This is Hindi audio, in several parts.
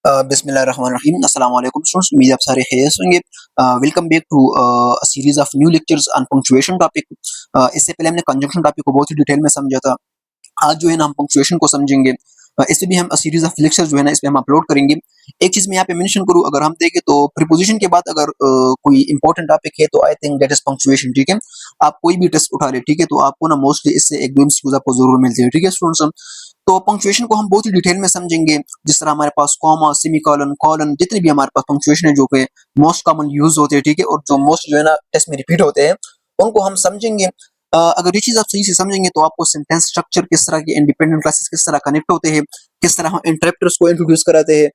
बिस्मिल्लाहिर्रहमानिर्रहीम अस्सलाम वालेकुम स्टूडेंट्स, उम्मीद है आप सारे खैरियत से होंगे। Welcome back to a series of new lectures on punctuation topic. इससे पहले हमने कंजंक्शन टॉपिक को बहुत ही डिटेल में समझा था। आज जो है ना हम पंक्चुएशन को समझेंगे। इससे भी हम सीरीज ऑफ लेक्चर्स जो है ना इस पे हम अपलोड करेंगे। एक चीज मैं यहाँ पे मेंशन करूँ, अगर हम देखें तो प्रीपोजिशन के बाद अगर कोई इंपॉर्टेंट टॉपिक है तो I think that is punctuation. ठीक है, आप कोई भी टेस्ट उठा ले, ठीक है, तो आपको ना मोस्टली इससे एक दो एमसीक्यूज आपको जरूर मिलते हैं। ठीक है स्टूडेंट्स, तो पंक्चुएशन को हम बहुत ही डिटेल में समझेंगे। जिस तरह हमारे पास कॉमा, सेमीकोलन, कोलन, जितने भी हमारे पास पंक्चुएशन है जो कि मोस्ट कॉमन यूज होते हैं, ठीक है, और जो मोस्ट जो है ना टेस्ट में रिपीट होते हैं, उनको हम समझेंगे। अगर ये चीज आप सही से समझेंगे तो आपको सेंटेंस स्ट्रक्चर, किस तरह के इंडिपेंडेंट क्लासेस किस तरह कनेक्ट होते हैं, किस तरह हम इंटरप्टर्स को इंट्रोड्यूस कराते हैं,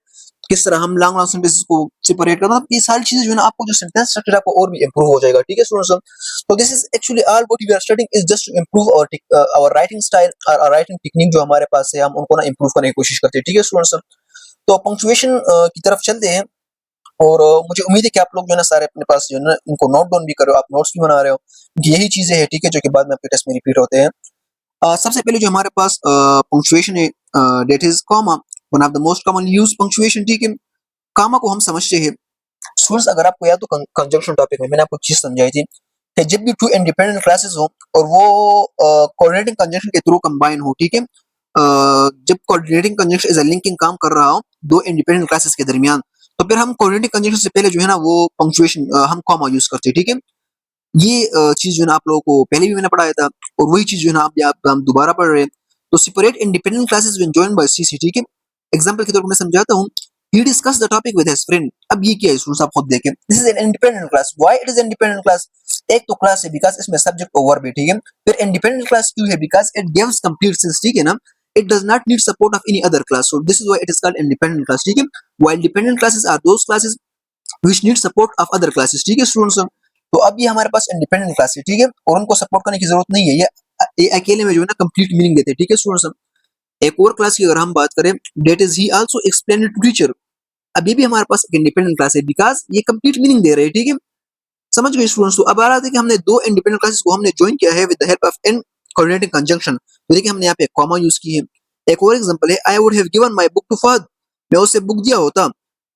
किस तरह हम लॉन्ग लॉन्ग सेंटेंसेस को सेपरेट करना, ये सारी चीजें जो है ना आपको जो सेंटेंस स्ट्रक्चर आपको और भी इंप्रूव हो जाएगा। ठीक है स्टूडेंट्स, तो this is actually all what we are studying is just to improve our writing style और राइटिंग टेक्निक जो हमारे पास है, हम उनको ना इंप्रूव करने की कोशिश करते हैं। ठीक है स्टूडेंट्स, तो पंक्चुएशन की तरफ चलते हैं। और मुझे उम्मीद है कि आप लोग जो है ना सारे अपने पास जो है ना इनको नोट डाउन भी कर रहे हो, आप नोट्स भी बना रहे हो, कि यही चीजें हैं, ठीक है, जो कि बाद में आपके टेस्ट में रिपीट होते हैं। सबसे पहले जो हमारे पास पंक्चुएशन है, that is comma, one of the most common use punctuation. ठीक है, कामा को हम समझते हैं स्टूडेंट्स। अगर आपको याद तो कंजंक्शन टॉपिक में मैंने आपको चीज समझाई थी कि जब भी टू इंडिपेंडेंट क्लासेस हो और वो कोऑर्डिनेटिंग कंजंक्शन के थ्रू कंबाइन हो, ठीक है, जब coordinating conjunction as a linking काम कर रहा हो दो इंडिपेंडेंट क्लासेस के दरमियान, तो फिर हम कोऑर्डिनेटिंग कंजंक्शन से पहले जो है ना वो पंक्चुएशन हम कॉमा यूज करते हैं। ठीक है, ये चीज जो है ना आप लोगों को पहले भी मैंने पढ़ाया था, और वही चीज जो है ना हम दोबारा पढ़ रहे हैं। तो separate independent classes when joined by CC. ठीक है, एग्जांपल के तौर पर मैं समझाता हूँ। He discuss the topic with his friend. अब ये क्या है स्टूडेंट्स, आप खुद देखें। This is an independent class. Why it is independent class? एक तो क्लास है बिकॉज इसमें सब्जेक्ट और वर्ब है, ठीक है। फिर इंडिपेंडेंट क्लास क्यों है? Because it gives complete sense, ठीक है ना। It does not need support of any other clause, so this is why it is called independent clause. ठीक है, while dependent clauses are those clauses which need support of other clauses. ठीक है स्टूडेंट्स, तो अब ये हमारे पास इंडिपेंडेंट क्लास है, ठीक है, और उनको सपोर्ट करने की जरूरत नहीं है। ये अकेले में जो है ना कंप्लीट मीनिंग देते हैं। ठीक है स्टूडेंट्स, एक और क्लास की अगर हम बात करें, that is he also explain to teacher. अब ये भी हमारे पास एक इंडिपेंडेंट क्लास है बिकॉज ये कंप्लीट मीनिंग दे रहे हैं। ठीक है, समझ गए स्टूडेंट्स। तो अब आ रहा था कि हमने दो इंडिपेंडेंट क्लासेस को हमने ज्वाइन किया है with the help of an coordinating conjunction. तो देखिए हमने यहाँ पे कॉमा यूज की है। एक और एग्जांपल है, I would have given my book to Fahad. मैं उसे बुक दिया होता,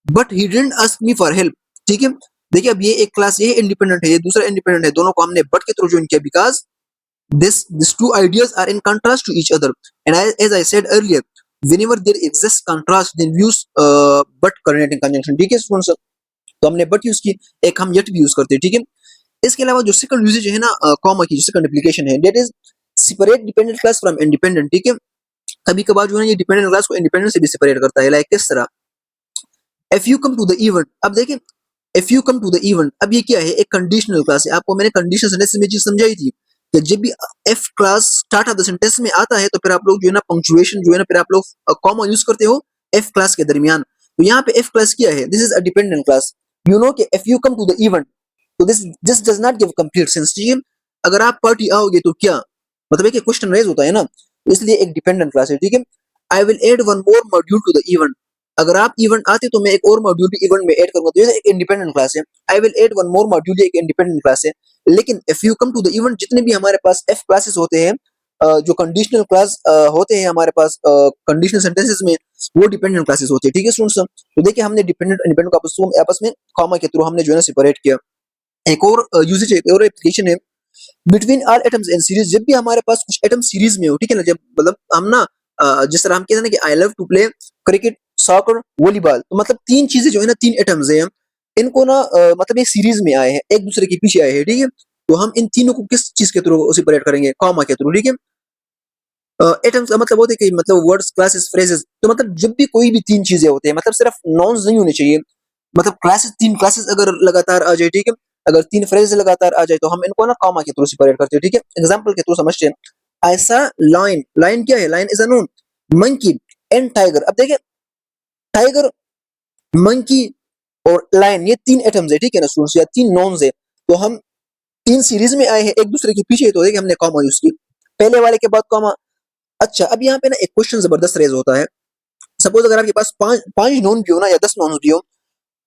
but he didn't ask me for help. ठीक है, देखिए अब ये एक क्लास ये इंडिपेंडेंट है, ये दूसरा इंडिपेंडेंट है, दोनों को हमने बट के थ्रू ज्वाइन किया because these two ideas are in contrast to each other. And as I said earlier, whenever there exists contrast, then we use but coordinating conjunction. ठीक है स्टूडेंट्स, तो हमने but यूज की, एक हम yet भी यूज करते हैं। ठीक है, इसके अलावा जो सेकंड यूजेज है ना कॉमा की, जो सेकंड एप्लीकेशन है, that is separate dependent class from independent. ठीक है, कभी कभार जो है ये डिपेंडेंट क्लास को इंडिपेंडेंट से भी सेपरेट करता है। लाइक किस तरह, if you come to the event. अब देखिए if you come to the event, अब ये क्या है? एक कंडीशनल क्लास है। आपको मैंने कंडीशनल सेंटेंस में चीज समझाई थी कि जब भी F class start of the sentence में आता है तो फिर आप लोग जो है ना पंक्चुएशन जो है ना फिर आप लोग कॉमा यूज करते हो एफ क्लास के दरमियान। तो यहाँ पे एफ क्लास क्या है? This is a dependent class. You know कि if you come to the event, तो this does not give complete sense. ठीक है, अगर आप पार्टी आओगे तो क्या मतलब है कि क्वेश्चन रेज होता है ना, तो इसलिए एक डिपेंडेंट क्लास है। ठीक है, I will add one more module to the event. अगर आप इवेंट आते तो मैं एक और मॉड्यूल भी इवेंट में ऐड करूंगा, तो ये एक इंडिपेंडेंट क्लास है। I will add one more module, एक इंडिपेंडेंट क्लास है। लेकिन if you come to the event, जितने भी हमारे पास एफ क्लासेस होते हैं, जो कंडीशनल क्लास होते हैं हमारे पास कंडीशनल सेंटेंसेस में, वो डिपेंडेंट क्लासेस होते हैं। ठीक है स्टूडेंट्स, तो देखिए हमने डिपेंडेंट इंडिपेंडेंट को आपस में कॉमा के थ्रू हमने जो है ना सेपरेट किया। एक और यूजेज, एक और एप्लीकेशन है between all atoms in series. जब भी हमारे पास कुछ एटम सीरीज में हो, ठीक है ना, जब मतलब हम ना जिस तरह हम कहते हैं ना कि I love to play cricket, soccer, volleyball, तो मतलब तीन चीजें जो है ना, तीन एटम्स हैं, इनको ना मतलब एक सीरीज में आए हैं, एक दूसरे के पीछे आए हैं। ठीक है, तो हम इन तीनों को किस चीज के थ्रू सेपरेट करेंगे? कॉमा के थ्रू। ठीक है, एटम्स का मतलब होता है कि मतलब वर्ड्स, क्लासेस, फ्रेजेस। तो मतलब जब भी कोई भी तीन चीजें होते हैं, मतलब सिर्फ नॉन्स नहीं होने चाहिए, मतलब क्लासेस, तीन क्लासेस अगर लगातार आ जाए, ठीक है, अगर तीन फ्रेजेस लगातार आ जाए, तो हम इनको ना कॉमा के थ्रू सेपरेट करते हैं। ठीक है, एग्जांपल के थ्रू समझते हैं। आई सा लायन। लायन क्या है? Lion is a noun. Monkey and tiger. अब देखिए टाइगर, मंकी और लायन, ये तीन एटम्स है, ठीक है ना स्टूडेंट्स, या तीन नॉन्स है। तो हम तीन सीरीज में आए हैं एक दूसरे के पीछे, तो देखिए हमने कॉमा यूज की, पहले वाले के बाद कॉमा। अच्छा, अब यहाँ पे ना एक क्वेश्चन जबरदस्त रेज होता है। सपोज अगर आपके पास पांच पांच नॉन भी हो ना, या 10 नॉन भी हो,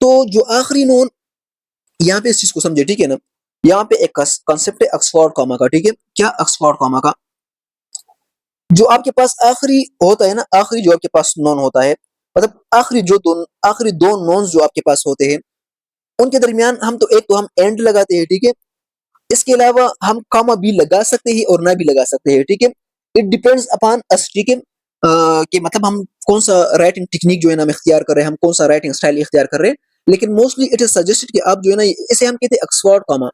तो जो आखिरी नॉन, यहाँ पे इस चीज को समझे, ठीक है ना, यहाँ पे एक कॉन्सेप्ट है ऑक्सफोर्ड कॉमा का। ठीक है, क्या? ऑक्सफोर्ड कॉमा का। जो आपके पास आखिरी होता है ना, आखिरी जो आपके पास नॉन होता है, मतलब आखिरी दो नॉन्स जो आपके पास होते हैं उनके दरमियान एक तो हम एंड लगाते हैं, ठीक है। इसके अलावा हम कॉमा भी लगा सकते हैं और ना भी लगा सकते हैं, ठीक है। इट डिपेंड्स अपॉन अस, ठीक है, कि मतलब हम कौन सा राइटिंग टेक्निक जो है ना हम इख्तियार कर रहे हैं, हम कौन सा राइटिंग स्टाइल इख्तियार कर रहे हैं। लेकिन मोस्टली इट इज सजेस्टेड कि आप जो है ना इसे हम कहते हैं ऑक्सफोर्ड कॉमा।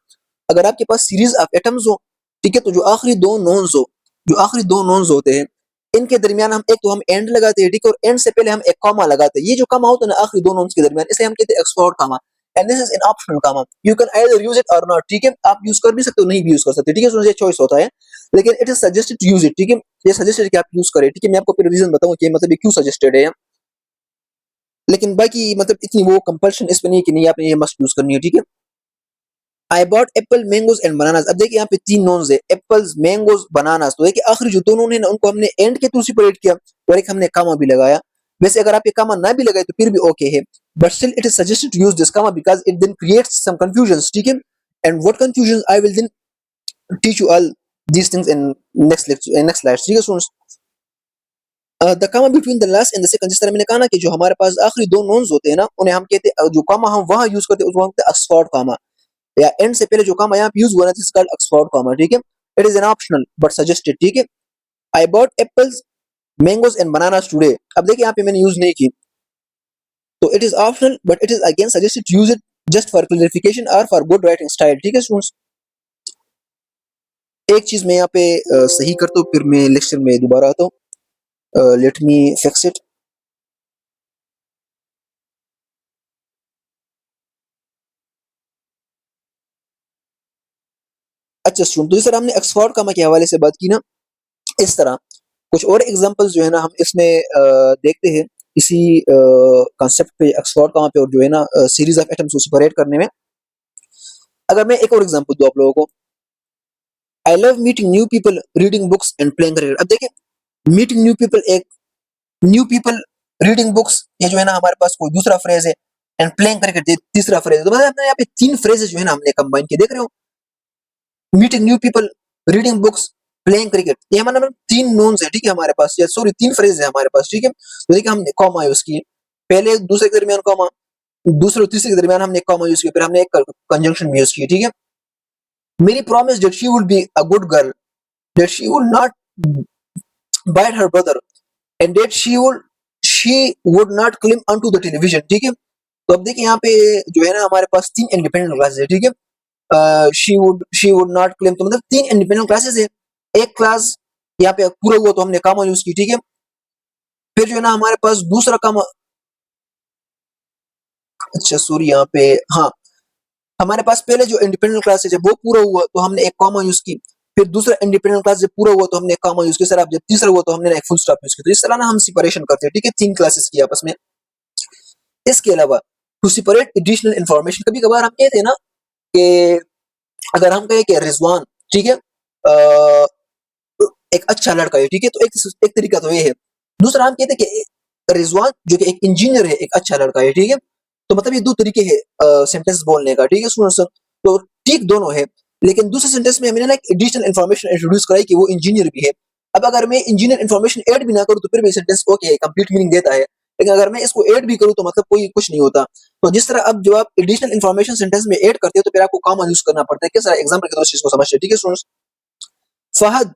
अगर आपके पास सीरीज ऑफ एटम्स हो, ठीक है, तो जो आखिरी दो नॉन्स होते हैं इनके दरमियान हम एंड लगाते हैं, ठीक है, और एंड से पहले हम एक कॉमा लगाते हैं। ये जो कॉमा होता है ना आखिरी दो नॉन्स के दरमियान, इसे हम कहते हैं Oxford comma. And this is an optional comma, you can either use it और नॉट, ठीक है। आप यूज कर भी सकते हो, नहीं भी यूज कर सकते, ठीक है, so ये चॉइस होता है। लेकिन it is suggested to use it, ठीक है। ये सजेस्टेड कि आप यूज करें, ठीक है। मैं आपको फिर रीजन बताऊंगा कि मतलब ये क्यों सजेस्टेड है। लेकिन बाकी मतलब इतनी वो कंपल्शन इस पे नहीं है कि नहीं आपने ये मस्ट यूज करनी है, ठीक है। I bot Apple mangoes and bananas. अब देखिए यहाँ पे तीन नॉन्स है, एप्पल्स मैंगोज बनानास। तो देखिए आखिरी जो दो नॉन है ना उनको हमने एंड के थ्रू सेपरेट किया और एक हमने कामा भी लगाया। वैसे अगर आप ये कामा ना भी लगाए तो फिर भी ओके है, but still it is suggested to use this comma because it then creates some confusion, ठीक है। And what confusion I will then teach you all these things in next lecture, in next slides, ठीक है students. The comma between the last and the second, जिस तरह मैंने कहा ना कि जो हमारे पास आखिरी दो नॉन्स होते हैं ना उन्हें हम कहते हैं, जो कॉमा हम वहां यूज करते हैं उसको हम कहते हैं ऑक्सफोर्ड कॉमा। या एंड से पहले जो कॉमा यहाँ पे यूज हुआ ना this is called Oxford comma, ठीक है। It is an optional but suggested, ठीक है। I bought apples mangoes and bananas today. अब देखिए यहाँ पे मैंने यूज नहीं की, तो it is optional but it is again suggested to use it just for clarification और फॉर गुड राइटिंग स्टाइल, ठीक है स्टूडेंट्स। एक चीज मैं यहाँ पे सही करता हूँ, फिर मैं लेक्चर में दोबारा आता हूँ। Let me fix it. अच्छा स्टूडेंट, तो सर हमने ऑक्सफोर्ड कॉमा के हवाले से बात की ना, इस तरह कुछ और एग्जांपल्स जो है ना हम इसमें देखते हैं इसी कॉन्सेप्ट पे, ऑक्सफोर्ड कॉमा पे, और जो है ना सीरीज ऑफ एटम्स को सेपरेट करने में। अगर मैं एक और एग्जांपल दूं आप लोगों को, I love meeting new people, reading books and playing cricket. अब देखिए मीटिंग न्यू पीपल एक, न्यू पीपल, रीडिंग बुक्स ये जो है ना हमारे पास कोई दूसरा फ्रेज है, एंड प्लेइंग क्रिकेट ये तीसरा फ्रेज है। तो मतलब हमने यहाँ पे तीन फ्रेजेस जो है ना हमने कंबाइन किए, देख रहे हो, meeting new people, reading books, playing cricket, ये हमारा मतलब तीन नोन्स है, ठीक है, हमारे पास, या सॉरी तीन फ्रेज है हमारे पास, ठीक है। तो देखिए हमने कॉमा यूज किए, पहले दूसरे के दरमियान कॉमा, दूसरे और तीसरे के दरमियान हमने एक कॉमा यूज किया, फिर हमने एक कंजंक्शन भी यूज की, ठीक है। मेरी promise that she would be a good girl, that she would not bite her brother, and that she would not climb on to the television, ठीक है। तो अब देखिए यहाँ पे जो है ना हमारे पास तीन इंडिपेंडेंट क्लासेस है, ठीक है। शी वुड नॉट क्लेम, तो मतलब तीन इंडिपेंडेंट क्लासेस है। एक क्लास यहाँ पे पूरा हुआ तो हमने कामा यूज की, ठीक है। फिर जो है ना हमारे पास दूसरा कामा, अच्छा सॉरी यहाँ पे, हाँ, हमारे पास पहले जो इंडिपेंडेंट क्लासेज है वो पूरा हुआ तो हमने एक कॉमा यूज की। फिर दूसरा इंडिपेंडेंट क्लास जब पूरा हुआ तो हमने एक कॉमा यूज किया। सर आप जब तीसरा हुआ तो हमने एक फुल स्टॉप यूज किया। तो इस तरह ना हम सेपरेशन करते हैं, ठीक है, तीन क्लासेस की आपस में। इसके अलावा टू सेपरेट एडिशनल इंफॉर्मेशन, कभी कभार हम कहते हैं ना कि अगर हम कहें कि रिजवान, ठीक है, एक अच्छा लड़का है, ठीक है, तो एक तरीका तो ये है। दूसरा हम कहते हैं कि रिजवान जो कि एक इंजीनियर है, एक अच्छा लड़का है, ठीक है। तो मतलब ये दो तरीके हैं सेंटेंस बोलने का, ठीक है स्टूडेंट्स। तो ठीक दोनों है, लेकिन दूसरे सेंटेंस में हमने ना एक एडिशनल इन्फॉर्मेशन इंट्रोड्यूस कराई कि वो इंजीनियर भी है। अब अगर मैं इंजीनियर इन्फॉर्मेशन ऐड भी ना करूं तो फिर भी सेंटेंस ओके है, कंप्लीट मीनिंग देता है। लेकिन अगर मैं इसको ऐड भी करूं तो मतलब कोई कुछ नहीं होता। तो जिस तरह अब जो आप एडिशनल इन्फॉर्मेशन सेंटेंस में ऐड करते हो तो फिर आपको कॉमा यूज करना पड़ता है। किस तरह एग्जांपल के तौर पर इसको समझते हैं, ठीक है students. Fahad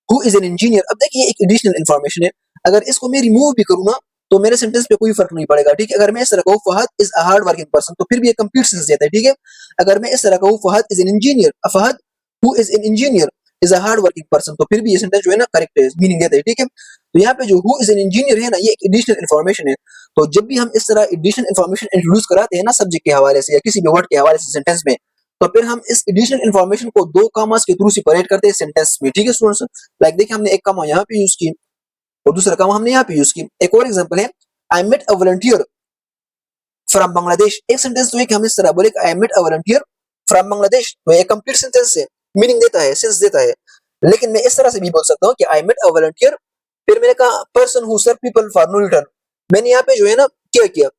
who is an engineer, अब देखिए एक एडिशनल इन्फॉर्मेशन है। अगर इसको मैं रिमूव भी करूँ ना तो मेरे सेंटेंस पे कोई फर्क नहीं पड़ेगा, ठीक है। अगर मैं इस तरह कहूँ Fahad is a hard working person तो फिर भी ये कंप्लीट सेंस देता है, ठीक है। अगर मैं इस तरह कहूँ Fahad is an engineer, Fahad who is an engineer is a hard working person, तो फिर भी ये सेंटेंस जो है ना करेक्ट है, मीनिंग देता है, ठीक है। तो यहाँ पे जो हु इज एन इंजीनियर है ना ये एक एडिशनल इन्फॉर्मेशन है। तो जब भी हम इस तरह एडिशनल इन्फॉर्मेशन इंट्रोड्यूस कराते हैं ना सब्जेक्ट के हवाले से या किसी भी वर्ड के हवाले से सेंटेंस में, तो फिर हम इस एडिशनल इन्फॉर्मेशन को दो कॉमास के थ्रू सेपरेट करते हैं सेंटेंस में, ठीक है स्टूडेंट्स। लाइक देखिए हमने एक कॉमा यहाँ पे यूज की और दूसरा कॉमा हमने यहाँ पे यूज की। एक और एग्जांपल है, I met a volunteer from Bangladesh. एक सेंटेंस तो है कि हम इस तरह बोले I met a volunteer from Bangladesh, तो ये कंप्लीट सेंटेंस है, मीनिंग देता है, सेंस देता है। लेकिन मैं इस तरह से भी बोल सकता हूँ कि आई मेट अ वॉलंटियर, फिर मैंने कहा person who serve people for no return. मैंने यहाँ पे जो है ना क्या किया,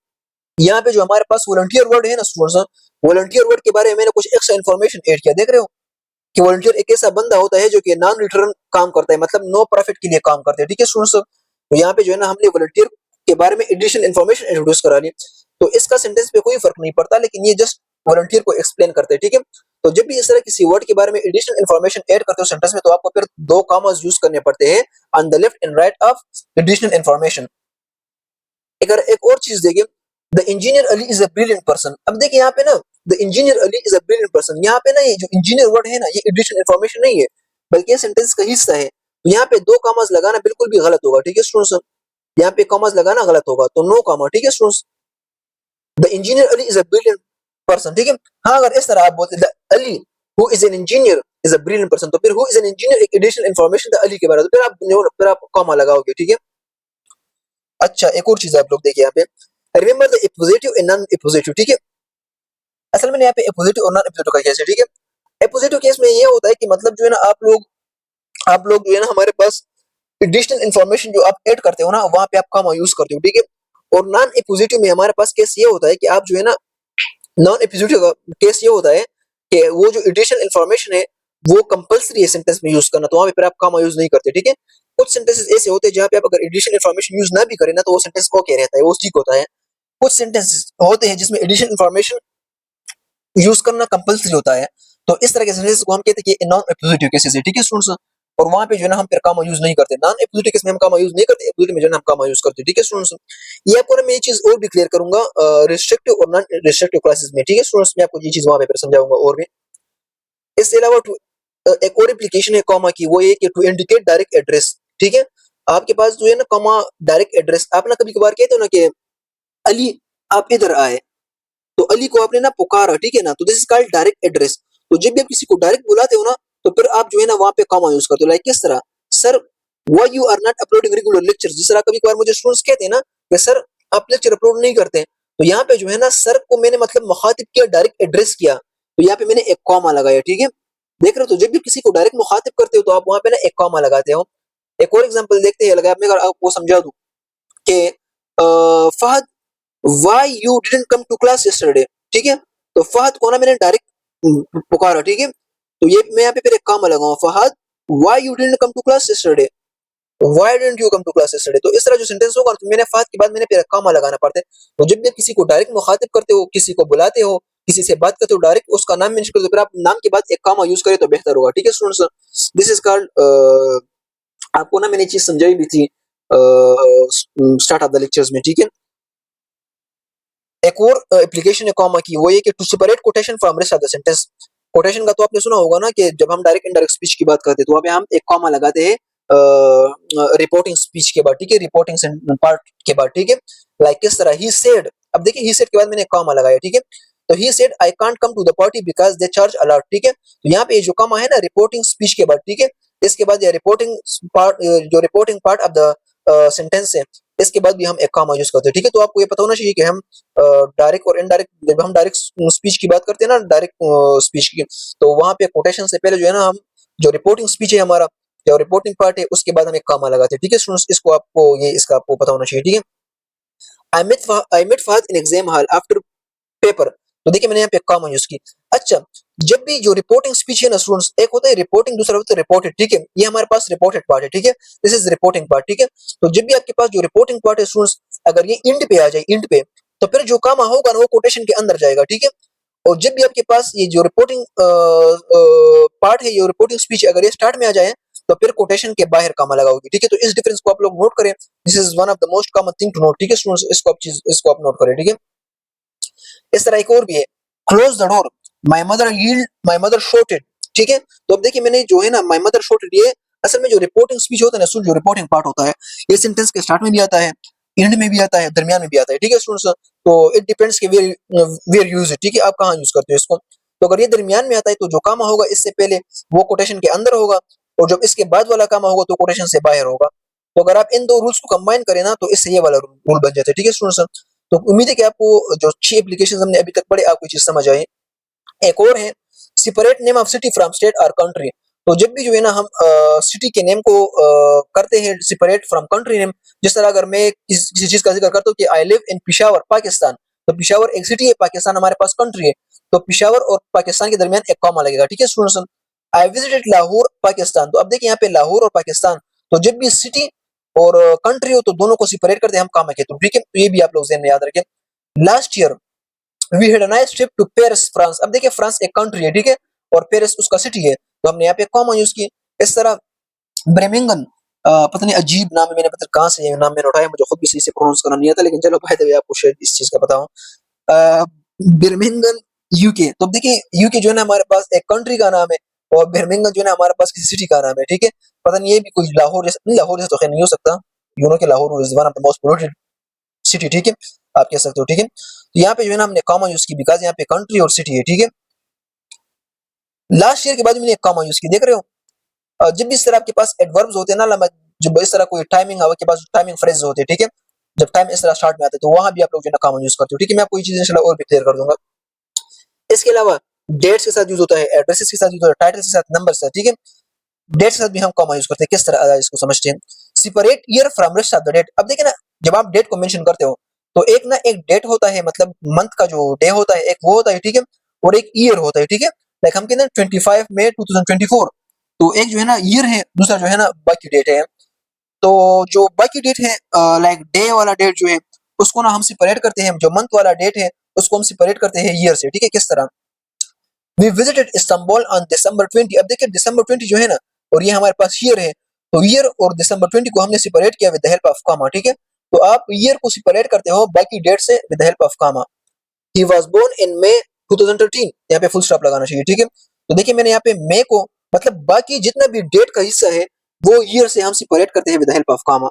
यहाँ पे जो हमारे पास वॉलंटियर वर्ड है ना स्टूडेंट्स, वॉलंटियर वर्ड के बारे में मैंने कुछ एक्स्ट्रा इन्फॉर्मेशन ऐड किया। देख रहे हो कि वॉलंटियर एक ऐसा बंदा होता है जो कि नॉन रिटर्न काम करता है, मतलब नो प्रॉफिट के लिए काम करते हैं, ठीक है स्टूडेंट्स। तो यहाँ पे जो है ना हमने वॉलंटियर के बारे में एडिशनल इंफॉर्मेशन इंट्रोड्यूस करा ली, तो इसका सेंटेंस पे कोई फर्क नहीं पड़ता, लेकिन ये जस्ट वॉलंटियर को एक्सप्लेन करते हैं, ठीक है। तो जब भी इस तरह किसी वर्ड के बारे में एडिशनल इंफॉर्मेशन ऐड करते हो सेंटेंस में, तो आपको फिर दो कॉमास यूज करने पड़ते हैं on the left and right of additional information. अगर एक और चीज देखिए, the engineer Ali is a brilliant person. अब देखिए यहाँ पे ना, the engineer Ali is a brilliant person, यहाँ पे ना ये जो इंजीनियर वर्ड है ना, ये एडिशनल इंफॉर्मेशन नहीं है, बल्कि ये सेंटेंस का हिस्सा है। तो यहाँ पे दो कॉमास लगाना बिल्कुल भी गलत होगा, ठीक है स्टूडेंट्स। यहाँ पे कॉमास लगाना गलत होगा, तो नो कॉमा, ठीक है students. The engineer Ali is a brilliant person, ठीक है। हाँ, अगर इस तरह आप बोलते the Ali who is an engineer is a brilliant person, तो फिर हु इज एन इंजीनियर एक एडिशनल इंफॉर्मेशन द अली के बारे में, तो फिर आप कॉमा लगाओगे, ठीक है। अच्छा, एक और चीज आप लोग देखिए यहाँ पे, रिमेंबर द एपोजिटिव एंड नॉन एपोजिटिव, ठीक है। असल में यहाँ पे एपोजिटिव और नॉन एपोजिटिव का केस है, ठीक है। एपोजिटिव केस में ये होता है कि मतलब जो है ना, आप लोग जो है ना, हमारे पास एडिशनल इंफॉर्मेशन जो आप ऐड करते हो ना, वहां पे आप कॉमा यूज करते हो, ठीक है। और नॉन एपोजिटिव में हमारे पास केस ये होता है कि आप जो है ना, नॉन एपोजिटिव का केस ये होता है कि वो जो एडिशनल इंफॉर्मेशन है वो कंपलसरी है सेंटेंस में यूज करना, तो वहां पे फिर आप कॉमा यूज नहीं करते, ठीक है। कुछ सेंटेंसेस ऐसे होते हैं जहां पे आप अगर एडिशनल इंफॉर्मेशन यूज ना भी करें ना, तो वो सेंटेंस ओके रहता है, वो ठीक होता है। कुछ सेंटेंसेस होते हैं जिसमें एडिशनल इंफॉर्मेशन यूज करना कंपलसरी होता है, तो इस तरह के सेंटेंस को हम कहते हैं कि नॉन एपोजिटिव केसेस है, ठीक है स्टूडेंट्स। और वहां पे जो है ना, हम फिर कॉमा यूज नहीं करते, नॉन एपोजिटिव केस में हम कॉमा यूज नहीं करते, एपोजिटिव में जो है ना हम कॉमा यूज करते हैं, ठीक है स्टूडेंट्स। ये आपको ना मैं ये चीज और भी क्लियर करूंगा रिस्ट्रिक्टिव और नॉन रिस्ट्रिक्टिव क्लासेस में, ठीक है स्टूडेंट्स। मैं आपको ये चीज वहां पे फिर समझाऊंगा और भी। इसके अलावा एक और एप्लीकेशन है कॉमा की, वो ये कि टू इंडिकेट डायरेक्ट एड्रेस, ठीक है। आपके पास जो है ना कॉमा डायरेक्ट एड्रेस, आप ना कभी कभार कहते हो ना कि अली आप इधर आए, तो अली को आपने ना पुकारा, ठीक है ना, तो this is called direct address. तो जब भी आप किसी को डायरेक्ट बुलाते हो ना, तो फिर आप जो है ना वहां पे कॉमा यूज करते हो, लाइक किस तरह, sir why you are not uploading regular lectures. जिस तरह कभी कभार मुझे स्टूडेंट्स कहते हैं ना कि सर आप लेक्चर अपलोड नहीं करते, तो यहाँ पे जो है ना सर को मैंने मतलब मुखातिब किया, डायरेक्ट एड्रेस किया, तो यहाँ पे मैंने एक कॉमा लगाया, ठीक है। देख रहे हो, तो जब भी किसी को डायरेक्ट मुखातिब करते हो तो आप वहां पे ना एक कॉमा लगाते हो। एक और एग्जांपल देखते हैं, लगा मैं अगर आपको समझा दूं कि Fahad why you didn't come to class yesterday, ठीक है। तो फहद को ना मैंने डायरेक्ट पुकारा, ठीक है। तो ये मैं यहाँ पे फिर एक कॉमा लगाऊंगा, Fahad why you didn't come to class yesterday, why didn't you come to class yesterday. तो इस तरह जो सेंटेंस होगा, तो मैंने फहद के बाद मैंने फिर एक कॉमा लगाना पड़ता है। तो जब भी किसी को डायरेक्ट मुखातिब करते हो, किसी को बुलाते हो, किसी से बात करते हो, डायरेक्ट उसका नाम मेंशन करते हो, फिर आप नाम के बाद एक कॉमा यूज करें तो बेहतर होगा, ठीक है स्टूडेंट्स। दिस इज कॉल्ड, आपको ना मैंने चीज समझाई भी थी स्टार्ट ऑफ द लेक्चर्स में, ठीक है। एक और एप्लीकेशन है कॉमा की, वो ये कि to separate quotation from rest of the sentence. Quotation का तो आपने सुना होगा ना कि जब हम डायरेक्ट इनडायरेक्ट स्पीच की बात करते हैं, तो वहां पे हम एक कॉमा लगाते हैं रिपोर्टिंग स्पीच के बाद, ठीक है, रिपोर्टिंग पार्ट के बाद, ठीक है। लाइक किस तरह, ही सेड, अब देखिए ही सेड के बाद मैंने एक कॉमा लगाया, ठीक है। तो he said I can't come to the party because they charge a lot, ठीक है। तो यहाँ पे ये जो कॉमा है ना रिपोर्टिंग स्पीच के बाद, ठीक है, इसके बाद ये रिपोर्टिंग पार्ट, जो reporting part of the sentence है, इसके बाद भी हम एक कॉमा यूज करते हैं, ठीक है। तो आपको ये पता होना चाहिए कि हम डायरेक्ट और इनडायरेक्ट, जब हम डायरेक्ट स्पीच की बात करते हैं ना, डायरेक्ट स्पीच की, तो वहां पे कोटेशन से पहले जो है ना, हम जो रिपोर्टिंग स्पीच है हमारा, जो रिपोर्टिंग पार्ट है, उसके बाद हम एक कॉमा लगाते हैं, ठीक है स्टूडेंट्स। इसको आपको ये इसका आपको पता होना चाहिए, ठीक है। I met Fahad in exam hall after paper, तो देखिए मैंने यहाँ पे कॉमा यूज की। अच्छा, जब भी जो रिपोर्टिंग स्पीच है ना स्टूडेंट्स, एक होता है रिपोर्टिंग, दूसरा होता है रिपोर्टेड, ठीक है। ये हमारे पास रिपोर्टेड पार्ट है, ठीक है, दिस इज रिपोर्टिंग पार्ट, ठीक है। तो जब भी आपके पास जो रिपोर्टिंग पार्ट है स्टूडेंट्स, अगर ये इंड पे आ जाए, इंड पे, तो फिर जो कॉमा होगा ना वो कोटेशन के अंदर जाएगा, ठीक है। और जब भी आपके पास ये जो रिपोर्टिंग पार्ट है, ये रिपोर्टिंग स्पीच, अगर ये स्टार्ट में आ जाए, तो फिर कोटेशन के बाहर कॉमा लगाओगे, ठीक है। तो इस डिफरेंस को आप लोग नोट करें, this is one of the most common thing to note, ठीक है स्टूडेंट्स। इसको आप नोट करें, ठीक है। इस तरह एक और भी है, close the door, my mother shouted, ठीक है। तो अब देखिए मैंने जो है ना माय मदर शोटेड, ये असल में जो रिपोर्टिंग स्पीच होता है ना, जो रिपोर्टिंग पार्ट होता है, ये सेंटेंस के स्टार्ट में भी आता है, एंड में भी आता है, दरमियान में भी आता है, ठीक है स्टूडेंट्स। तो इट डिपेंड्स कि वेयर यूज इट, ठीक है, आप कहाँ यूज करते हो इसको। तो अगर ये दरमियान में आता है, तो जो कामा होगा इससे पहले वो कोटेशन के अंदर होगा, और जब इसके बाद वाला कामा होगा तो कोटेशन से बाहर होगा। तो अगर आप इन दो रूल्स को कंबाइन करें ना, तो इससे ये वाला रूल बन जाता है, ठीक है स्टूडेंट्स। तो उम्मीद है कि आपको जो 6 एप्लीकेशंस हमने अभी तक पढ़े, आपको चीज समझ आई। एक और है separate name of city from state और कंट्री। तो जब भी जो है ना हम सिटी के नेम को करते हैं सेपरेट फ्रॉम कंट्री नेम, जिस तरह अगर मैं किसी चीज का जिक्र करता हूँ कि I live in Peshawar Pakistan, तो पिशावर एक सिटी है, पाकिस्तान हमारे पास कंट्री है, तो पिशावर और पाकिस्तान के दरमियान एक कॉमा लगेगा, ठीक है students. I visited Lahore Pakistan, तो अब देखिए यहाँ पे लाहौर और पाकिस्तान, तो जब भी सिटी और कंट्री हो तो दोनों को सेपरेट करते हैं हम कामा के थ्रू, ठीक है। तो ये भी आप लोग ज़हन में याद रखें। Last year we had a nice trip to Paris France. अब देखिए फ्रांस एक कंट्री है, ठीक है, और पेरिस उसका सिटी है, तो हमने यहाँ पे कॉमा यूज की। इस तरह ब्रेमिंगन, पता नहीं अजीब नाम है, मैंने पता कहाँ से ये नाम मैंने उठाया, मुझे खुद भी सही से प्रोनाउंस करना नहीं आता, लेकिन चलो बाय द वे आपको शायद इस चीज का पता हो। बर्मिंगम यूके, तो अब देखिए यूके जो है ना हमारे पास एक कंट्री का नाम है, और बर्मिंगम जो है ना हमारे पास किसी सिटी का नाम है, ठीक है। पता नहीं ये भी कोई लाहौर जैसा, नहीं लाहौर जैसा तो खैर नहीं हो सकता, यू नो कि Lahore is one of the most polluted city, ठीक है, आप कह सकते हो, ठीक है। तो यहाँ पे जो है ना हमने कॉमा यूज की, बिकॉज यहाँ पे कंट्री और सिटी है, ठीक है। लास्ट ईयर के बाद मैंने एक कॉमा यूज की, देख रहे हो। जब भी इस तरह आपके पास एडवर्ब्स होते हैं ना, जब इस तरह कोई टाइमिंग आपके पास टाइमिंग फ्रेजेस होते हैं, ठीक है, जब टाइम इस तरह स्टार्ट में आता है तो वहां भी आप लोग जो है ना कॉमा यूज करते हो, ठीक है। मैं आपको ये चीजें इंशाल्लाह और भी क्लियर कर दूंगा। इसके अलावा डेट्स के साथ यूज होता है, एड्रेसेस के साथ यूज होता है, टाइटल्स के साथ, नंबर्स के साथ, ठीक है। डेट्स के साथ भी हम कॉमा यूज करते हैं। किस तरह इसको समझते हैं। Separate year from rest of the date. अब देखिए ना, जब आप डेट को मेंशन करते हो तो एक ना एक डेट होता है, मतलब मंथ का जो डे होता है एक वो होता है, ठीक है, और एक ईयर होता है, ठीक है। लाइक हम कहते हैं 25 मई 2024, तो एक जो है ना ईयर है, दूसरा जो है ना बाकी डेट है। तो जो बाकी डेट है, लाइक डे वाला डेट जो है उसको ना हम सेपरेट करते हैं, जो मंथ वाला डेट है उसको हम सेपरेट करते हैं ईयर से, ठीक है। किस तरह, we visited Istanbul on December 20। अब देखिए दिसंबर 20 जो है ना, और ये हमारे पास ईयर है, तो ईयर और दिसंबर 20 को हमने सेपरेट किया with the help of comma, ठीक है। तो आप ईयर को सेपरेट करते हो बाकी डेट से with the help of comma. He was born in May 2013, यहाँ पे फुल स्टॉप लगाना चाहिए, ठीक है। तो देखिए मैंने यहाँ पे मई को, मतलब बाकी जितना भी डेट का हिस्सा है वो ईयर से हम सेपरेट करते हैं with the help of comma.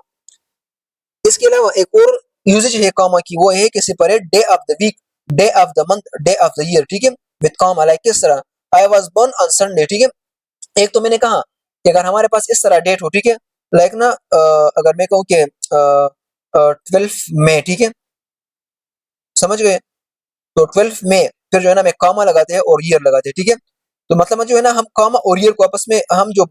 इसके अलावा एक और यूजेज है कॉमा की, वो है कि separate day of the week, day of the month, day of the year, ठीक है, विद कॉमा। लाइक किस तरह, I was born on Sunday, ठीक है। एक तो मैंने कहा कि अगर हमारे पास इस तरह डेट हो, ठीक है, लाइक ना अगर मैं कहूँ कि 12 मई, ठीक है, समझ गए। तो 12 मई, फिर जो है ना मैं कॉमा लगाते हैं और ईयर लगाते हैं, ठीक है। तो मतलब जो है ना हम कॉमा और ईयर को आपस में, हम जो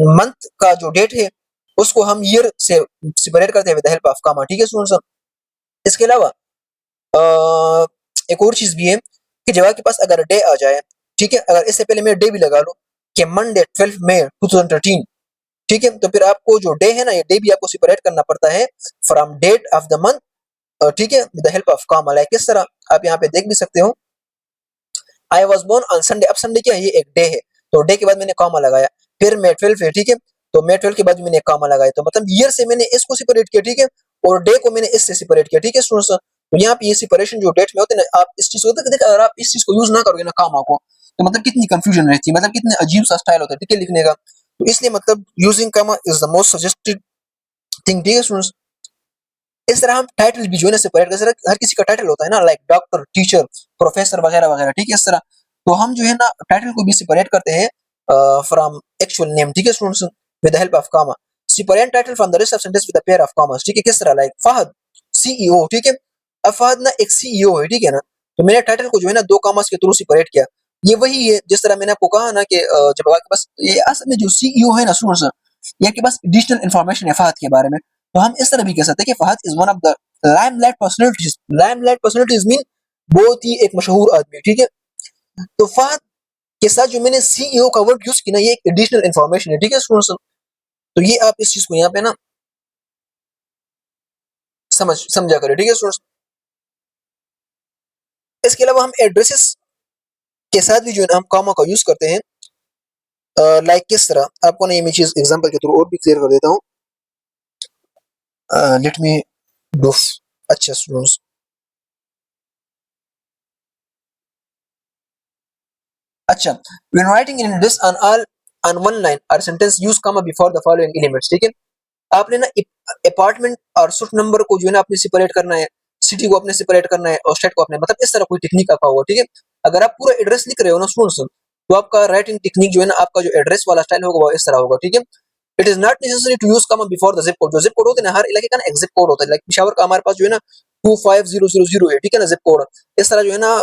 मंथ का जो डेट है उसको हम ईयर से सेपरेट करते हैं with the help of comma, ठीक है स्टूडेंट्स। इसके अलावा एक और चीज भी है कि जब आपके पास अगर डे आ जाए, ठीक है, अगर इससे पहले मैं डे भी लगा लूं कि मंडे 12 मई 2013, ठीक है, तो फिर आपको जो डे है ना, ये डे भी आपको सेपरेट करना पड़ता है from date of the month, ठीक है, with the help of comma. Like इस तरह आप यहाँ पे देख भी सकते हो, I was born on Sunday. अब संडे क्या है, ये एक डे है, तो डे के बाद मैंने कॉमा लगाया। फिर मे 12 है, ठीक है, तो मे 12 के बाद मैंने कॉमा लगाया, तो मतलब ईयर से मैंने इसको सेपरेट किया, ठीक है, और डे को मैंने इससे सेपरेट किया, ठीक है स्टूडेंट्स। तो यहाँ पे ये सेपरेशन जो डेट में होते हैं ना, आप इस चीज को देखिए, अगर आप इस चीज को यूज ना करोगे ना कॉमा को, तो मतलब कितनी कंफ्यूजन रहती है, मतलब कितने अजीब सा स्टाइल होता है, ठीक है, लिखने का। तो इसलिए मतलब using comma is the most suggested thing, ठीक है स्टूडेंट्स। इस तरह हम टाइटल भी जो है ना सेपरेट कर सकते हैं। हर किसी का टाइटल होता है ना, लाइक डॉक्टर, टीचर, प्रोफेसर वगैरह वगैरह, ठीक है, इस तरह। तो हम जो है ना टाइटल को भी सेपरेट करते हैं फ्रॉम एक्चुअल नेम, ठीक है students, with the help of comma. Separate title from the rest of sentence with a pair of commas, ठीक है, किस तरह, लाइक फहद सीईओ, ठीक है। अब फहद ना एक सीईओ है, ठीक है ना, तो मैंने टाइटल को जो है ना दो कॉमास के थ्रू सेपरेट किया। ये वही है जिस तरह मैंने आपको कहा ना कि जब आपके पास ये असल में जो सीईओ है ना स्टूडेंट्स, ये आपके पास एडिशनल इंफॉर्मेशन है फहद के बारे में, तो हम इस तरह भी कह सकते हैं कि Fahad is one of the limelight personalities. Limelight personalities mean बहुत ही एक मशहूर आदमी, ठीक है। तो फहद के साथ जो मैंने सीईओ का वर्ड यूज किया ना, ये एक एडिशनल इंफॉर्मेशन है, ठीक है स्टूडेंट्स। तो ये आप इस चीज को यहाँ पे ना समझा करें, ठीक है स्टूडेंट्स। इसके अलावा हम एड्रेसेस के साथ भी जो है हम कॉमा का यूज करते हैं। लाइक किस तरह, आपको ना ये मैं चीज एग्जांपल के थ्रू और भी क्लियर कर देता हूँ। Let me do. अच्छा स्टूडेंट्स, अच्छा, when writing in this on one line or sentence use comma before the following elements, ठीक है। आपने ना अपार्टमेंट और सुट नंबर को जो है ना आपने सेपरेट करना है, सिटी को अपने सेपरेट करना है और स्टेट को अपने, मतलब इस तरह कोई टेक्निक आपका होगा, ठीक है। अगर आप पूरा एड्रेस लिख रहे हो ना स्टूडेंट्स, तो आपका राइटिंग टेक्निक जो है ना, आपका जो एड्रेस वाला स्टाइल होगा वो इस तरह होगा, ठीक है। It is not necessary to use comma before the zip code. जो जिप कोड होते हैं ना, हर इलाके का ना एक जिप कोड होता है, लाइक पेशावर का हमारे पास जो है ना 25000 है, ठीक है ना, जिप कोड। इस तरह जो है ना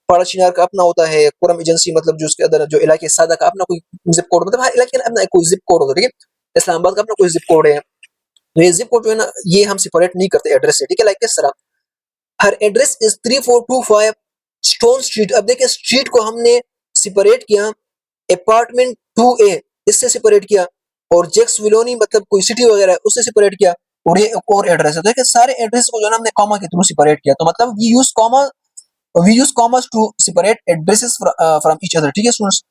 पाड़ाचिनार का अपना होता है, कुरम एजेंसी, मतलब जो उसके अंदर जो इलाके सादा का अपना कोई जिप कोड, मतलब हर इलाके का अपना कोई जिप कोड होता है, ठीक है। इस्लामाबाद का अपना कोई जिप कोड है, तो ये जिप कोड जो है ना ये हम सेपरेट नहीं करते एड्रेस से, ठीक है। लाइक किस तरह, हर एड्रेस इज 3425 स्टोन स्ट्रीट। अब देखिए स्ट्रीट को हमने सेपरेट किया, अपार्टमेंट 2A इससे सेपरेट किया, और जेक्स विलोनी मतलब कोई सिटी वगैरह है उससे सेपरेट किया, और ये एक और एड्रेस है। तो देखिए सारे एड्रेस को जो है ना हमने कॉमा के थ्रू सेपरेट किया, तो मतलब we use commas to separate addresses from each other, ठीक है students.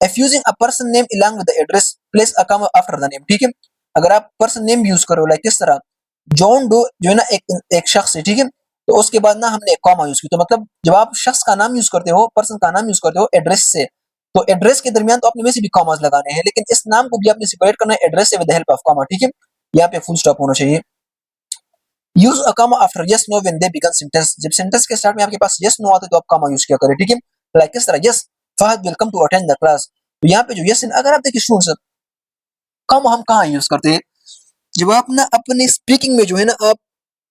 If using a person name along with the address place a comma after the name, ठीक है। अगर आप पर्सन नेम यूज करो लाइक किस तरह, जॉन डो जो है ना एक एक शख्स है, ठीक है, तो उसके बाद ना हमने एक कॉमा यूज किया, तो मतलब जब आप शख्स का नाम यूज करते हो, पर्सन का नाम यूज करते हो एड्रेस से, तो एड्रेस के दरमियान तो आपने वैसे भी कॉमास लगाने हैं, लेकिन इस नाम को भी आपने सेपरेट करना है एड्रेस से with the help of comma, ठीक है। यहाँ पे फुल स्टॉप होना चाहिए। Use a comma after yes know when they begin sentence, जब सेंटेंस के स्टार्ट में आपके पास यस नो आते तो आप कॉमा यूज किया करें, ठीक है। लाइक किस तरह, yes Fahad will come to attend the class, तो यहाँ पे जो यस, अगर आप देखिए स्टूडेंट्स कम हम कहाँ यूज करते हैं, जब आप ना अपने स्पीकिंग में जो है ना आप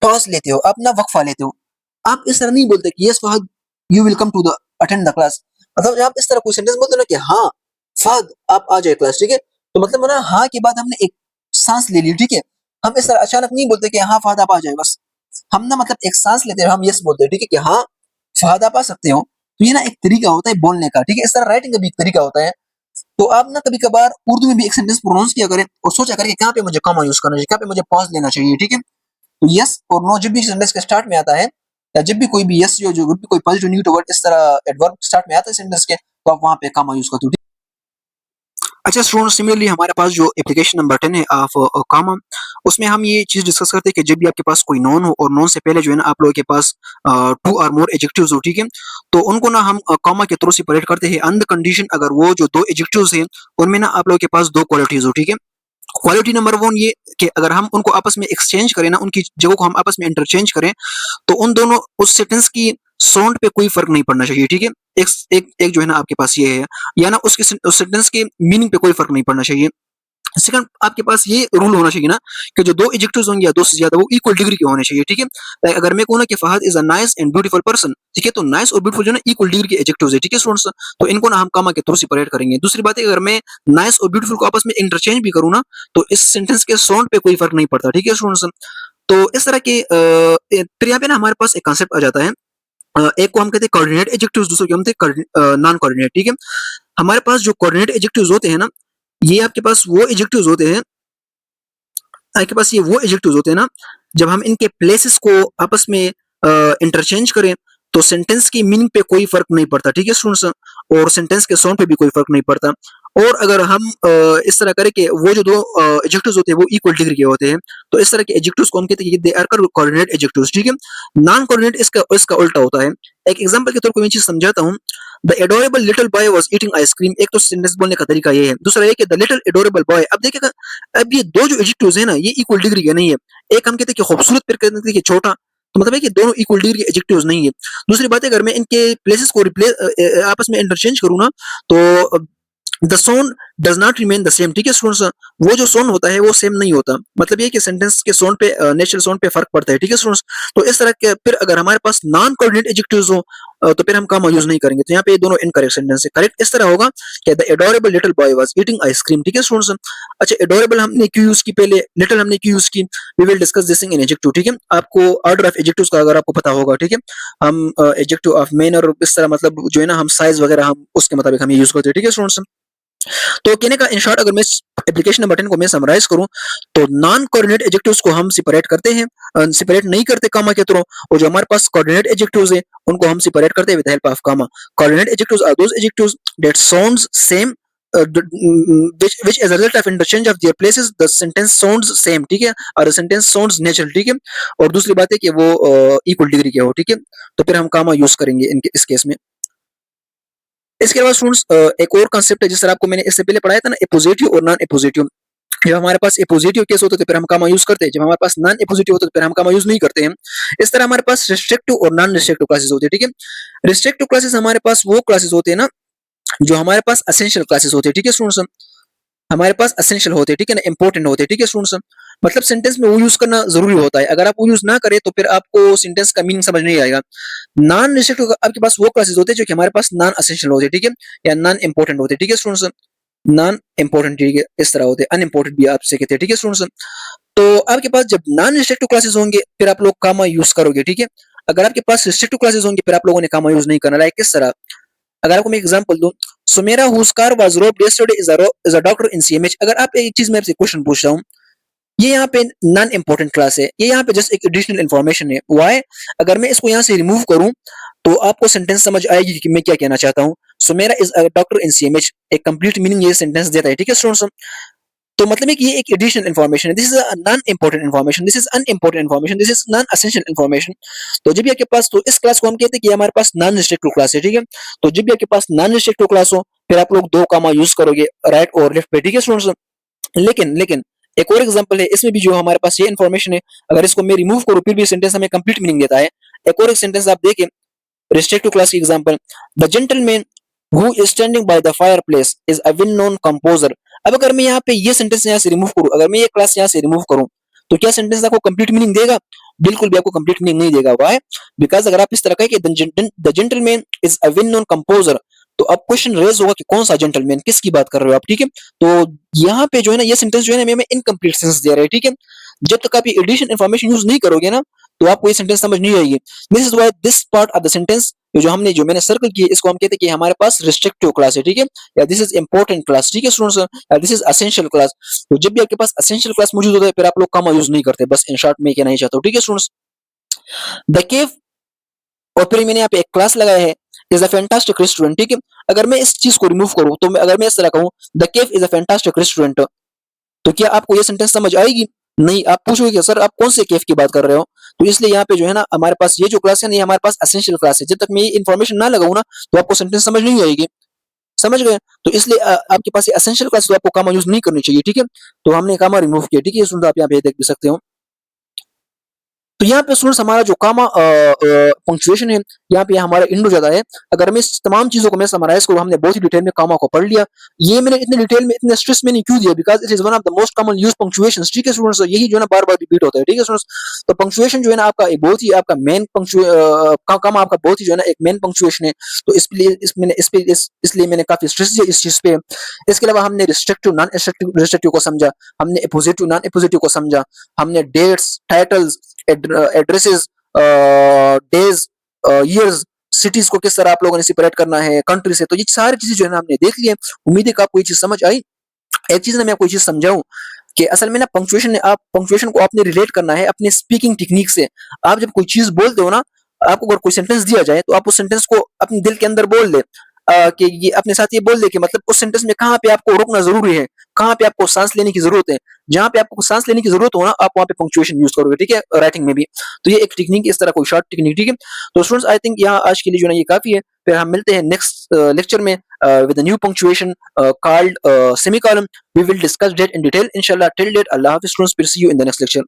पॉज लेते हो, आप ना वक्फा लेते हो, आप इस तरह नहीं बोलते कि yes Fahad you will come to the attend the class, मतलब जब आप इस तरह कोई सेंटेंस बोलते हो ना कि हाँ फहद आप आ जाए क्लास, ठीक है, तो मतलब ना हाँ के बाद हमने एक सांस ले ली, ठीक है। हम इस तरह अचानक नहीं बोलते कि हाँ फहद आप आ जाए, बस हम ना मतलब एक सांस लेते हैं, हम यस बोलते हैं, ठीक है, कि हाँ फहद आप आ सकते हो। तो ये ना एक तरीका होता है बोलने का, ठीक है। इस तरह राइटिंग का भी एक तरीका होता है। तो आप ना कभी कभार उर्दू में भी एक सेंटेंस प्रोनाउंस किया करें और सोचा करें कि कहाँ पे मुझे कॉमा यूज करना चाहिए, कहाँ पे मुझे पॉज लेना चाहिए, ठीक है। तो यस और नो जब भी सेंटेंस के स्टार्ट में आता है, या जब भी कोई भी यस जो जो भी कोई पॉजिटिव न्यूट्रल वर्ड इस तरह एडवर्ब स्टार्ट में आता है सेंटेंस के, तो आप वहां पे कॉमा यूज करते हो। अच्छा स्टूडेंट, सिमिलरली हमारे पास जो एप्लीकेशन नंबर 10 है ऑफ कॉमा, उसमें हम ये चीज डिस्कस करते हैं कि जब भी आपके पास कोई नॉन हो और नॉन से पहले जो है ना आप लोगों के पास टू और मोर एडजेक्टिव्स हो, ठीक है, तो उनको ना हम कॉमा के थ्रू सेपरेट करते हैं अंडर कंडीशन अगर वो जो दो एडजेक्टिव्स हैं उनमें ना आप लोगों के पास दो क्वालिटीज हो, ठीक है। क्वालिटी नंबर वन ये कि अगर हम उनको आपस में एक्सचेंज करें ना, उनकी जगह को हम आपस में इंटरचेंज करें, तो उन दोनों उस सेंटेंस की साउंड पे कोई फर्क नहीं पड़ना चाहिए, ठीक है। एक एक एक जो है ना आपके पास ये है, या ना उसके उस सेंटेंस के मीनिंग पे कोई फर्क नहीं पड़ना चाहिए। सेकंड आपके पास ये रूल होना चाहिए ना कि जो दो एडजेक्टिव्स होंगे या दो से ज्यादा वो इक्वल डिग्री के होने चाहिए, ठीक है। Like अगर मैं कहूँ ना कि Fahad is a nice and beautiful person, ठीक है, तो नाइस और ब्यूटीफुल जो है ना इक्वल डिग्री के एडजेक्टिव्स है, ठीक है स्टूडेंट्स, तो इनको ना हम कॉमा के थ्रू सेपरेट करेंगे। दूसरी बात है अगर मैं नाइस और ब्यूटीफुल को आपस में इंटरचेंज भी करूँ ना, तो इस सेंटेंस के साउंड पे कोई फर्क नहीं पड़ता, ठीक है स्टूडेंट्स। तो इस तरह के फिर यहाँ पे ना हमारे पास एक कॉन्सेप्ट आ जाता है, एक को हम कहते हैं कोऑर्डिनेट एडजेक्टिव्स, दूसरे को हम कहते हैं नॉन कोऑर्डिनेट, ठीक है। हमारे पास जो कोऑर्डिनेट एडजेक्टिव्स होते हैं ना, ये आपके पास वो एडजेक्टिव्स होते हैं, आपके पास ये वो एडजेक्टिव्स होते हैं ना जब हम इनके प्लेसेस को आपस में इंटरचेंज करें तो सेंटेंस की मीनिंग पे कोई फर्क नहीं पड़ता, ठीक है स्टूडेंट्स, और सेंटेंस के साउंड पे भी कोई फर्क नहीं पड़ता। और अगर हम इस तरह करें कि वो जो दो एडजेक्टिव्स होते हैं वो इक्वल डिग्री के होते हैं, तो इस तरह के एडजेक्टिव्स को हम कहते हैं कि दे आर कोऑर्डिनेट एडजेक्टिव्स, ठीक है। नॉन कोऑर्डिनेट इसका इसका उल्टा होता है। एक एग्जांपल के तौर पर मैं चीज समझाता हूँ। The adorable little boy was eating ice cream, एक तो सेंटेंस बोलने का तरीका ये है। दूसरा ये कि द लिटिल एडोरेबल बॉय, अब देखिएगा अब ये दो जो एडजेक्टिव्स है ना ये इक्वल डिग्री के नहीं है। एक हम कहते हैं कि खूबसूरत, फिर कहते हैं कि छोटा, तो मतलब है कि दोनों इक्वल डिग्री के एडजेक्टिव्स नहीं है। दूसरी बात है अगर मैं इनके प्लेसेस को रिप्लेस आपस में इंटरचेंज करूँ ना, तो the sound does not remain the same, ठीक है स्टूडेंट्स, वो जो साउंड होता है वो सेम नहीं होता। मतलब ये कि सेंटेंस के साउंड पे नेचुरल साउंड पे फर्क पड़ता है, ठीक है स्टूडेंट्स। तो इस तरह के फिर अगर हमारे पास नॉन कोऑर्डिनेट एडजेक्टिव्स हो तो फिर हम कॉमा यूज नहीं करेंगे। तो यहाँ पे ये दोनों इनकरेक्ट सेंटेंस है। करेक्ट इस तरह होगा कि the adorable little boy was eating ice cream, ठीक है स्टूडेंट्स। अच्छा एडोरेबल हमने क्यों यूज की, पहले लिटिल हमने क्यों यूज की, we will discuss this in adjective, ठीक है। आपको ऑर्डर ऑफ एडजेक्टिव्स का अगर आपको पता होगा, ठीक है, हम एडजेक्टिव ऑफ मैनर इस तरह मतलब जो है ना हम साइज वगैरह हम उसके मुताबिक हम ये यूज करते हैं, ठीक है स्टूडेंट्स। तो कहने का इन शॉर्ट अगर मैं एप्लीकेशन नंबर 10 को मैं समराइज करूं तो नॉन कोऑर्डिनेट एडजेक्टिव्स को हम सेपरेट करते हैं, सेपरेट नहीं करते कॉमा के थ्रू, और जो हमारे पास कोऑर्डिनेट एडजेक्टिव्स हैं उनको हम सेपरेट करते हैं with help of comma. Coordinate adjectives are those adjectives that sounds same which as a result of interchange of their places the sentence sounds same, ठीक है, और sentence sounds natural, ठीक है। और दूसरी बात है कि वो इक्वल डिग्री के हो, ठीक है, तो फिर हम कॉमा यूज करेंगे इनके इस केस में। इसके अलावा स्टूडेंट्स एक और कांसेप्ट है जिस तरह आपको मैंने इससे पहले पढ़ाया था ना, एपोजिटिव और नॉन एपोजिटिव। जब हमारे पास एपोजिटिव केस होते तो फिर हम कामा यूज करते हैं, जब हमारे पास नॉन एपोजिटिव होता है तो फिर हम कामा यूज नहीं करते हैं। इस तरह हमारे पास रिस्ट्रिक्टिव और नॉन रिस्ट्रिक्टिव क्लासेस होते हैं, ठीक है। रिस्ट्रिक्टिव क्लासेस हमारे पास वो क्लासेस होते हैं ना जो हमारे पास एसेंशियल क्लासेस होते हैं, ठीक है स्टूडेंट्स, हमारे पास एसेंशियल होते हैं, ठीक है ना, इंपॉर्टेंट होते हैं, ठीक है स्टूडेंट्स। मतलब सेंटेंस में वो यूज करना जरूरी होता है, अगर आप वो यूज ना करें तो फिर आपको सेंटेंस का मीनिंग समझ नहीं आएगा। नॉन रिस्ट्रिक्टिव आपके पास वो क्लासेस होते हैं जो कि हमारे पास नॉन एसेंशियल होते हैं, ठीक है, या नॉन इंपॉर्टेंट होते हैं, ठीक है स्टूडेंट्स। नॉन इंपॉर्टेंट, ठीक है, इस तरह होते हैं, अनइंपॉर्टेंट भी आपसे कहते हैं, ठीक है स्टूडेंट्स। तो आपके पास जब नॉन रिस्ट्रिक्टिव क्लासेस होंगे फिर आप लोग कामा यूज करोगे, ठीक है। अगर आपके पास रिस्ट्रिक्टिव क्लासेस होंगे फिर आप लोगों ने कामा यूज नहीं करना। लाइक किस तरह, अगर आपको मैं एग्जांपल दूं, Sumera whose car was robbed yesterday is a doctor in CMH. अगर आप एक चीज मैं आपसे क्वेश्चन पूछ रहा हूं, ये यहाँ पे नॉन इंपॉर्टेंट क्लास है, ये यहाँ पे जस्ट एक एडिशनल इन्फॉर्मेशन है। व्हाई? अगर मैं इसको यहाँ से रिमूव करूं तो आपको सेंटेंस समझ आएगी कि मैं क्या कहना चाहता हूँ। Sumera is a doctor in CMH, एक कंप्लीट मीनिंग ये सेंटेंस देता है। ठीक है स्टूडेंट्स, तो मतलब है कि ये एक एडिशनल इन्फॉर्मेशन है। This is non important information, this is unimportant information, this is non essential information. तो जब भी आपके पास, तो इस क्लास को हम कहते हैं कि हमारे पास नॉन रिस्ट्रिक्टिव क्लास है। ठीक है, तो जब भी आपके पास नॉन रिस्ट्रिक्टिव क्लास हो, फिर आप लोग दो कामा यूज करोगे, राइट और लेफ्ट पे। ठीक है स्टूडेंट्स, लेकिन लेकिन एक और एग्जांपल है, इसमें भी जो हमारे पास ये इन्फॉर्मेशन है, अगर इसको मैं रिमूव करूं फिर भी सेंटेंस हमें कंप्लीट मीनिंग देता है। एक और एक सेंटेंस आप देखें, रिस्ट्रिक्टिव क्लास की example, the gentleman who is standing by the fireplace is a well known composer. अब अगर मैं यहाँ पे ये सेंटेंस यहाँ से रिमूव करूं, अगर मैं ये क्लास यहाँ से रिमूव करूं, तो क्या सेंटेंस आपको कंप्लीट मीनिंग देगा? बिल्कुल भी आपको कंप्लीट मीनिंग नहीं देगा। व्हाई? बिकॉज अगर आप इस तरह कहें कि the gentleman is a well known composer, तो अब क्वेश्चन रेज होगा कि कौन सा जेंटलमैन, किसकी बात कर रहे हो आप। ठीक है, तो यहाँ पे जो है ना, ये सेंटेंस जो है ना, हमें इनकम्प्लीट सेंस दे रहा है। ठीक है, जब तक आप ये एडिशन इन्फॉर्मेशन यूज नहीं करोगे ना, तो आपको ये सेंटेंस समझ नहीं आएगी। This is why this part of the sentence, ये जो मैंने सर्कल किया, इसको हम कहते हैं कि हमारे पास रिस्ट्रिक्टिव क्लास है। ठीक है, या दिस इज इंपॉर्टेंट क्लास। ठीक है स्टूडेंट्स, या दिस इज असेंशियल क्लास। तो जब भी आपके पास असेंशियल क्लास मौजूद होता है, फिर आप लोग कॉमा यूज नहीं करते। बस इन शॉर्ट में कहना ही चाहता हूँ। ठीक है स्टूडेंट्स, द केव, और फिर मैंने यहाँ पे एक क्लास लगाया है, इज अ फैंटास्टिक रेस्टोरेंट। ठीक है, अगर मैं इस चीज को रिमूव करूं, तो अगर मैं इस तरह कहूं, the cave is a fantastic restaurant, तो क्या आपको ये सेंटेंस समझ आएगी? नहीं। आप पूछोगे कि सर आप कौन से केफ की बात कर रहे हो? तो इसलिए यहाँ पे जो है ना, हमारे पास ये जो क्लास है ना, ये हमारे पास एसेंशियल क्लास है। जब तक मैं ये इन्फॉर्मेशन ना लगाऊं ना, तो आपको सेंटेंस समझ नहीं आएगी। समझ गए? तो इसलिए आपके पास ये एसेंशियल क्लास, तो आपको कामा यूज नहीं करनी चाहिए। ठीक है, तो हमने कामा रिमूव किया। ठीक है, सुन आप यहाँ पे देख भी सकते हो। तो यहाँ पे स्टूडेंट्स हमारा जो कामा पंक्चुएशन है, यहाँ पे हमारा इंड हो जाता है। अगर मैं इस तमाम चीजों को मैं समराइज करूँ, हमने बहुत ही डिटेल में कामा को पढ़ लिया। ये मैंने इतने डिटेल में, इतने स्ट्रेस मैंने क्यों दिया? Because it is one of the most common use punctuations. ठीक है स्टूडेंट्स, यही जो है ना बार बार रिपीट होता है। ठीक है स्टूडेंट्स, तो पंक्चुएशन जो है ना आपका एक बहुत ही आपका मेन कामा आपका बहुत ही जो है ना एक मेन पंक्चुएशन है। तो इसलिए मैंने काफी स्ट्रेस दिया इस चीज पे। इसके अलावा हमने रिस्ट्रिक्टिव नॉन रिस्ट्रिक्टिव को समझा, हमने एपोजिटिव नॉन एपोजिटिव को समझा, हमने dates, titles, addresses, days, years, cities को किस तरह आप लोगों ने सेपरेट करना है कंट्री से। तो ये सारी चीजें जो है ना हमने देख ली है। उम्मीद है कि आपको ये चीज समझ आई। एक चीज ना मैं आपको ये चीज समझाऊं कि असल में ना पंक्चुएशन को आपने रिलेट करना है अपने स्पीकिंग टेक्निक से। आप जब कोई चीज बोलते हो ना, आपको अगर कोई सेंटेंस दिया जाए, तो आप उस सेंटेंस को अपने दिल के अंदर बोल दे, कि ये अपने साथ ये बोल दे कि मतलब उस सेंटेंस में कहाँ पे आपको रुकना जरूरी है, कहाँ पे आपको सांस लेने की जरूरत है। जहां पे आपको सांस लेने की जरूरत हो ना, आप वहां पे पंक्चुएशन यूज करोगे। ठीक है, राइटिंग में भी। तो ये एक टेक्निक, इस तरह कोई शॉर्ट टेक्निक। ठीक है, तो स्टूडेंट्स आई थिंक यहाँ आज के लिए जो है ये काफी है। फिर हम मिलते हैं नेक्स्ट लेक्चर में with a new punctuation called semicolon. We will discuss that in detail inshallah. Till date, Allah Hafiz students, we'll see you in the next lecture.